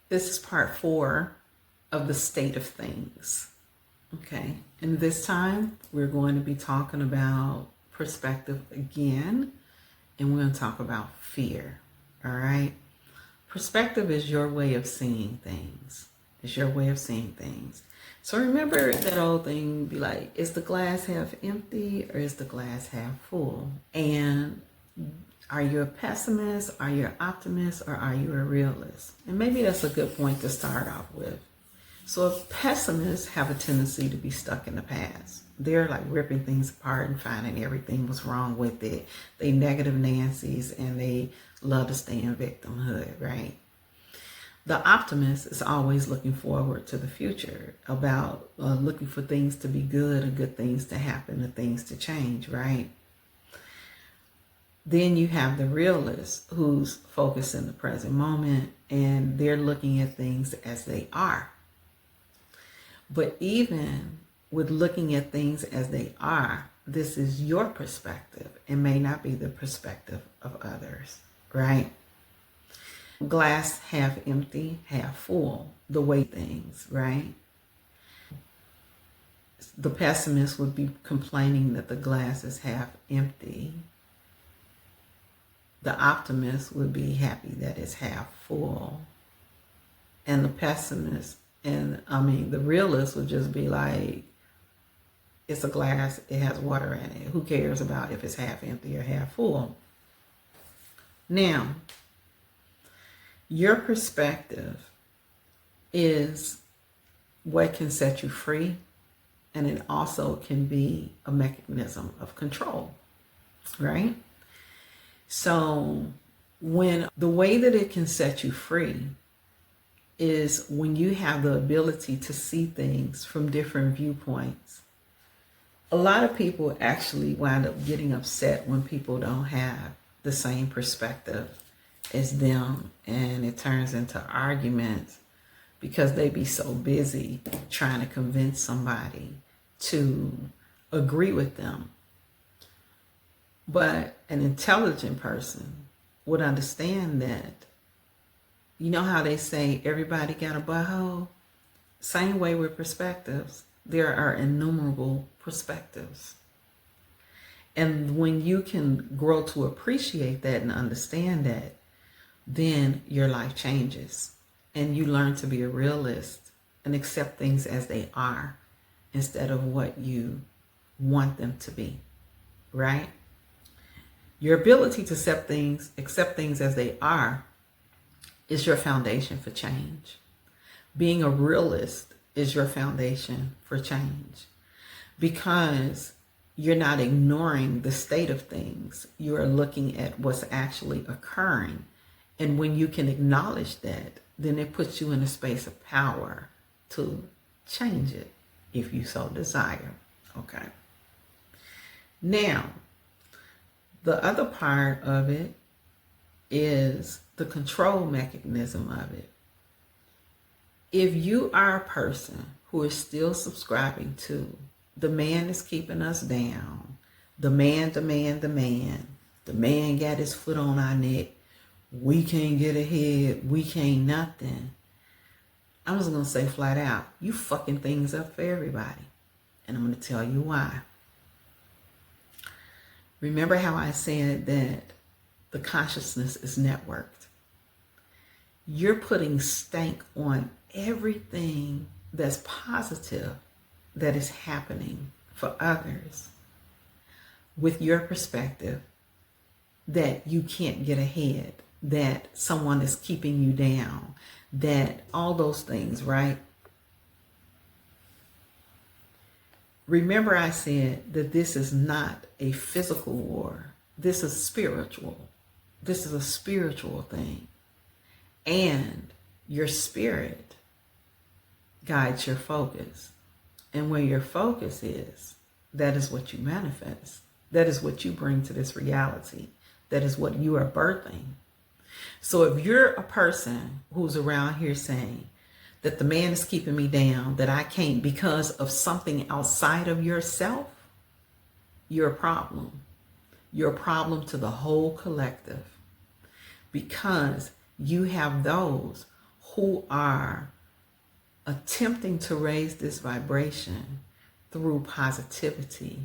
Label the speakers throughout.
Speaker 1: This is part 4 of the state of things. Okay, and this time we're going to be talking about perspective again, and we're going to talk about fear. All right, perspective is your way of seeing things. It's your way of seeing things. So remember that old thing, be like, is the glass half empty or is the glass half full? And are you a pessimist, are you an optimist, or are you a realist? And maybe that's a good point to start off with. So pessimists have a tendency to be stuck in the past. They're like ripping things apart and finding everything was wrong with it. They negative Nancy's and they love to stay in victimhood, right? The optimist is always looking forward to the future, about looking for things to be good and good things to happen and things to change, right? Then you have the realist who's focused in the present moment and they're looking at things as they are. But even with looking at things as they are, this is your perspective. It may not be the perspective of others, right? Glass half empty, half full, the way things, right? The pessimist would be complaining that the glass is half empty. The optimist would be happy that it's half full. And the pessimist, the realist would just be like, it's a glass, it has water in it. Who cares about if it's half empty or half full? Now, your perspective is what can set you free, and it also can be a mechanism of control, right? So when the way that it can set you free is when you have the ability to see things from different viewpoints. A lot of people actually wind up getting upset when people don't have the same perspective as them, and it turns into arguments because they be so busy trying to convince somebody to agree with them. But an intelligent person would understand that, you know how they say everybody got a butthole? Same way with perspectives. There are innumerable perspectives. And when you can grow to appreciate that and understand that, then your life changes and you learn to be a realist and accept things as they are instead of what you want them to be, right? Your ability to accept things as they are is your foundation for change. Being a realist is your foundation for change because you're not ignoring the state of things. You are looking at what's actually occurring. And when you can acknowledge that, then it puts you in a space of power to change it if you so desire. Okay. Now, the other part of it is the control mechanism of it. If you are a person who is still subscribing to the man is keeping us down, the man got his foot on our neck, we can't get ahead, we can't nothing, I'm just going to say flat out, you fucking things up for everybody. And I'm going to tell you why. Remember how I said that the consciousness is networked? You're putting stank on everything that's positive that is happening for others with your perspective that you can't get ahead, that someone is keeping you down, that all those things, right? Remember I said that this is not a physical war. This is spiritual. This is a spiritual thing. And your spirit guides your focus. And where your focus is, that is what you manifest. That is what you bring to this reality. That is what you are birthing. So if you're a person who's around here saying that the man is keeping me down, that I can't because of something outside of yourself, you're a problem. You're a problem to the whole collective because you have those who are attempting to raise this vibration through positivity,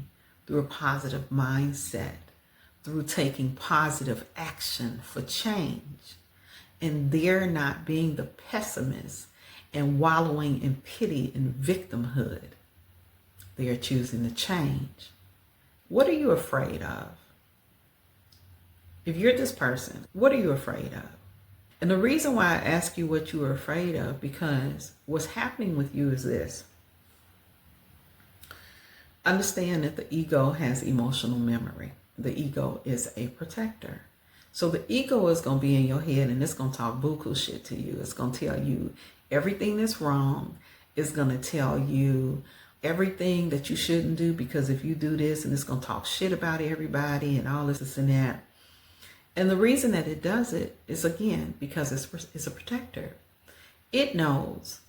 Speaker 1: through a positive mindset, through taking positive action for change. And they're not being the pessimists and wallowing in pity and victimhood. They are choosing to change. What are you afraid of? If you're this person, what are you afraid of? And the reason why I ask you what you are afraid of, because what's happening with you is this. Understand that the ego has emotional memory. The ego is a protector. So the ego is going to be in your head and it's going to talk buku shit to you. It's going to tell you everything that's wrong. It's going to tell you everything that you shouldn't do, because if you do this, and it's going to talk shit about everybody and all this and that. And the reason that it does it is, again, because it's a protector. It knows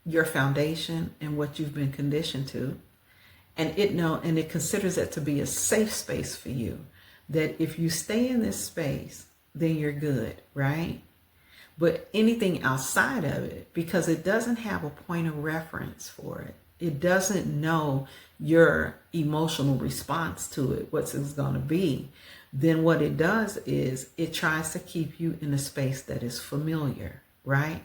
Speaker 1: your foundation and what you've been conditioned to. And it considers it to be a safe space for you. That if you stay in this space, then you're good, right? But anything outside of it, because it doesn't have a point of reference for it, it doesn't know your emotional response to it, what it's going to be, then what it does is it tries to keep you in a space that is familiar, right?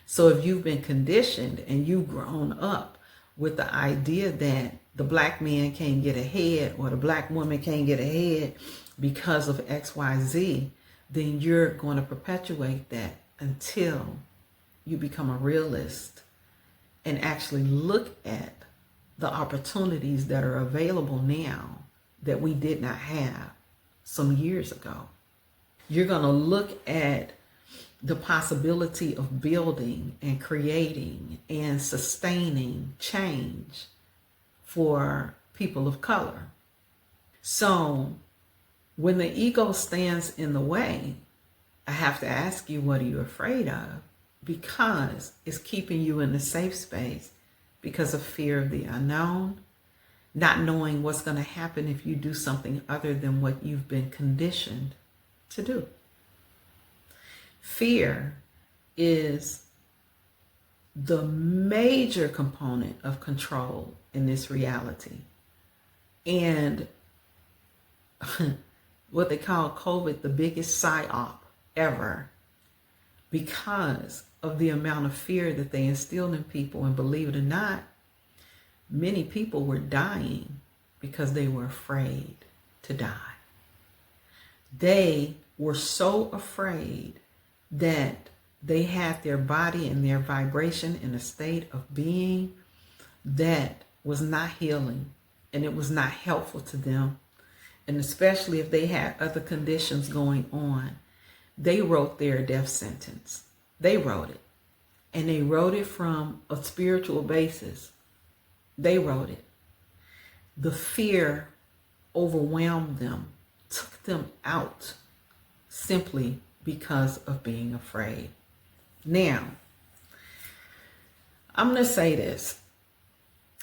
Speaker 1: So if you've been conditioned and you've grown up with the idea that the black man can't get ahead or the black woman can't get ahead because of XYZ, then you're going to perpetuate that until you become a realist and actually look at the opportunities that are available now that we did not have some years ago. You're going to look at the possibility of building and creating and sustaining change for people of color. So when the ego stands in the way, I have to ask you, what are you afraid of? Because it's keeping you in a safe space because of fear of the unknown, not knowing what's going to happen if you do something other than what you've been conditioned to do. Fear is the major component of control in this reality. And what they call COVID, the biggest psyop ever, because of the amount of fear that they instilled in people. And believe it or not, many people were dying because they were afraid to die. They were so afraid that they had their body and their vibration in a state of being that was not healing, and it was not helpful to them. And especially if they had other conditions going on, they wrote their death sentence. They wrote it. And they wrote it from a spiritual basis. They wrote it. The fear overwhelmed them, took them out simply because of being afraid. Now, I'm going to say this.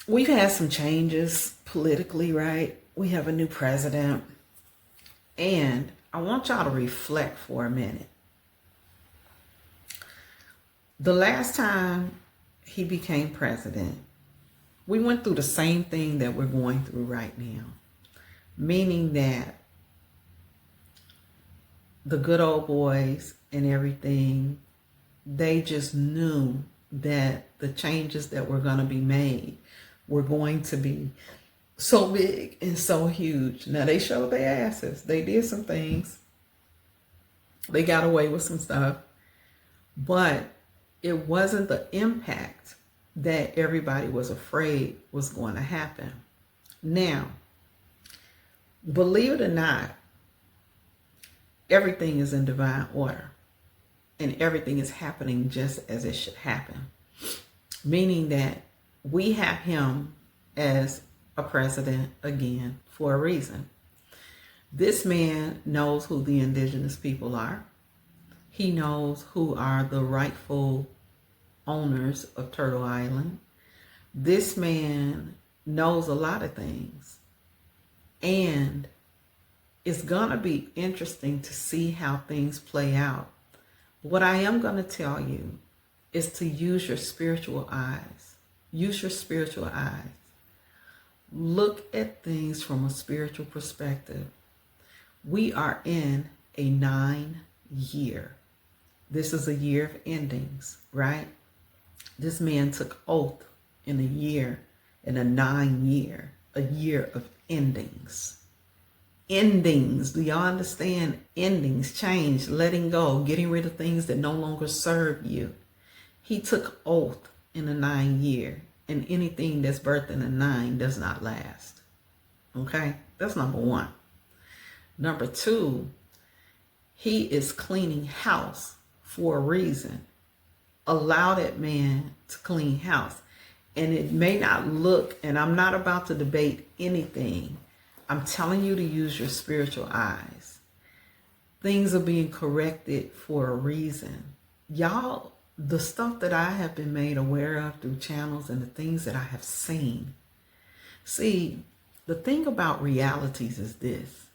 Speaker 1: We've had some changes politically, right? We have a new president. And I want y'all to reflect for a minute. The last time he became president, we went through the same thing that we're going through right now. Meaning that the good old boys and everything, they just knew that the changes that were going to be made were going to be so big and so huge. Now, they showed their asses. They did some things. They got away with some stuff. But it wasn't the impact that everybody was afraid was going to happen. Now, believe it or not, everything is in divine order. And everything is happening just as it should happen. Meaning that we have him as a president again for a reason. This man knows who the indigenous people are. He knows who are the rightful owners of Turtle Island. This man knows a lot of things. And it's going to be interesting to see how things play out. What I am going to tell you is to use your spiritual eyes. Use your spiritual eyes. Look at things from a spiritual perspective. We are in a 9-year. This is a year of endings, right? This man took oath in a year, in a 9-year, a year of endings. Endings. Do y'all understand? Endings, change, letting go, getting rid of things that no longer serve you. He took oath in a 9-year, and anything that's birthed in a 9 does not last. Okay? That's number one. Number two, he is cleaning house for a reason. Allow that man to clean house. And it may not look, and I'm not about to debate anything. I'm telling you to use your spiritual eyes. Things are being corrected for a reason. Y'all, the stuff that I have been made aware of through channels and the things that I have seen. See, the thing about realities is this.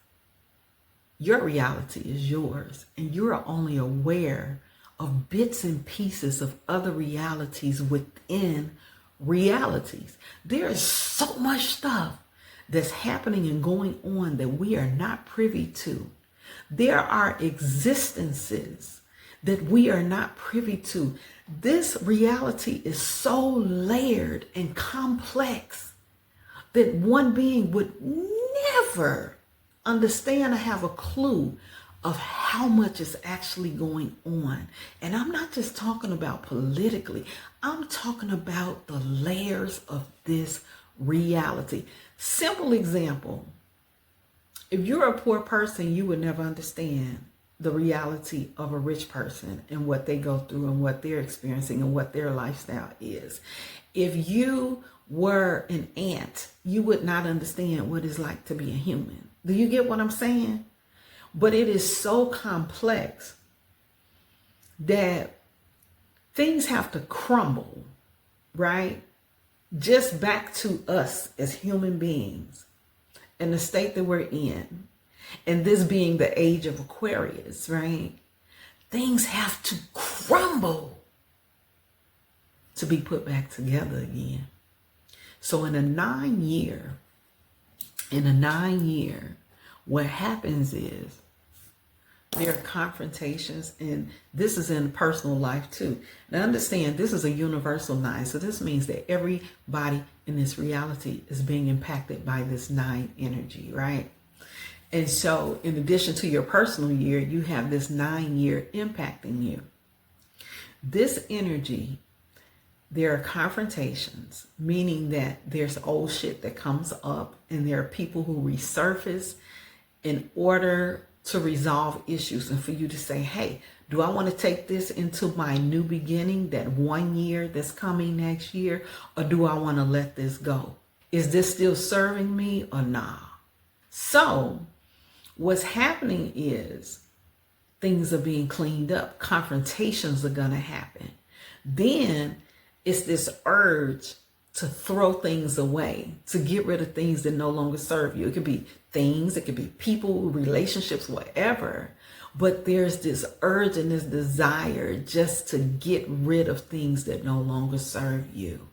Speaker 1: Your reality is yours, and you're only aware of bits and pieces of other realities within realities. There is so much stuff that's happening and going on that we are not privy to. There are existences that we are not privy to. This reality is so layered and complex that one being would never understand or have a clue of how much is actually going on. And I'm not just talking about politically. I'm talking about the layers of this reality. Simple example. If you're a poor person, you would never understand the reality of a rich person and what they go through and what they're experiencing and what their lifestyle is. If you were an ant, you would not understand what it's like to be a human. Do you get what I'm saying? But it is so complex that things have to crumble, right? Just back to us as human beings and the state that we're in. And this being the age of Aquarius, right? Things have to crumble to be put back together again. So in a 9-year, what happens is there are confrontations, and this is in personal life too. Now understand, this is a universal 9. So this means that everybody in this reality is being impacted by this 9 energy, right? And so in addition to your personal year, you have this 9-year impacting you. This energy, there are confrontations, meaning that there's old shit that comes up, and there are people who resurface in order to resolve issues, and for you to say, hey, do I want to take this into my new beginning, that 1 year that's coming next year, or do I want to let this go? Is this still serving me or nah? So what's happening is things are being cleaned up. Confrontations are going to happen. Then it's this urge to throw things away, to get rid of things that no longer serve you. It could be things, it could be people, relationships, whatever. But there's this urge and this desire just to get rid of things that no longer serve you.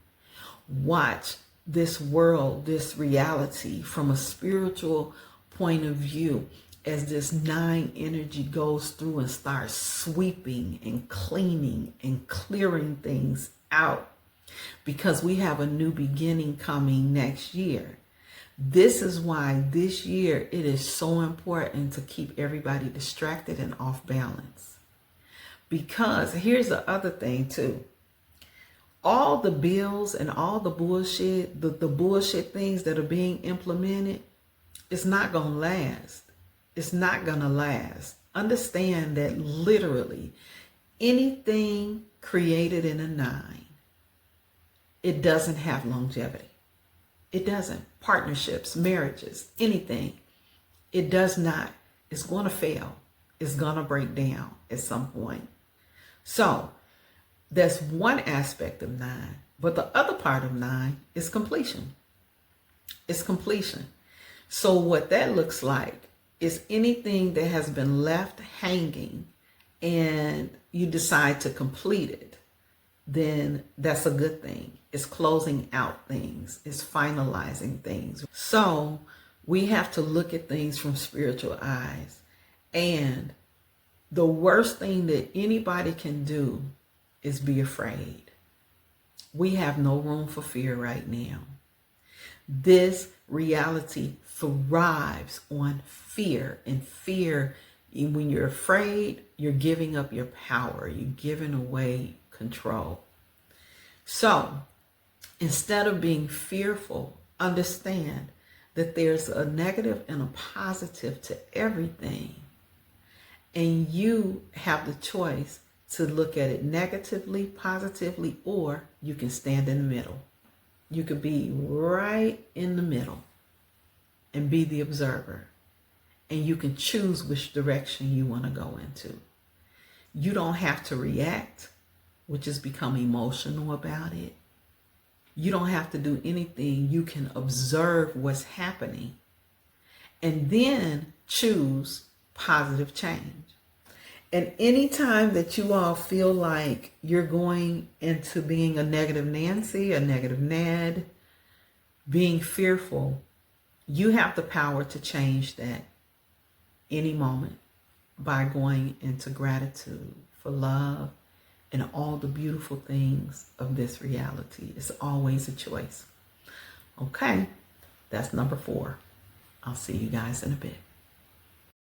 Speaker 1: Watch this world, this reality from a spiritual point of view as this 9 energy goes through and starts sweeping and cleaning and clearing things out. Because we have a new beginning coming next year. This is why this year it is so important to keep everybody distracted and off balance. Because here's the other thing too. All the bills and all the bullshit, the bullshit things that are being implemented, it's not going to last. It's not going to last. Understand that literally anything created in a 9, it doesn't have longevity. It doesn't. Partnerships, marriages, anything. It does not. It's going to fail. It's going to break down at some point. So that's one aspect of 9. But the other part of 9 is completion. It's completion. So what that looks like is anything that has been left hanging and you decide to complete it. then that's a good thing. It's closing out things, it's finalizing things. So we have to look at things from spiritual eyes. And the worst thing that anybody can do is be afraid. We have no room for fear right now. This reality thrives on fear. And fear, when you're afraid, you're giving up your power. You're giving away control. So instead of being fearful, understand that there's a negative and a positive to everything. And you have the choice to look at it negatively, positively, or you can stand in the middle. You could be right in the middle and be the observer. And you can choose which direction you want to go into. You don't have to react, which is become emotional about it. You don't have to do anything. You can observe what's happening and then choose positive change. And anytime that you all feel like you're going into being a negative Nancy, a negative Ned, being fearful, you have the power to change that any moment by going into gratitude for love and all the beautiful things of this reality. It's always a choice. Okay, that's number 4. I'll see you guys in a bit.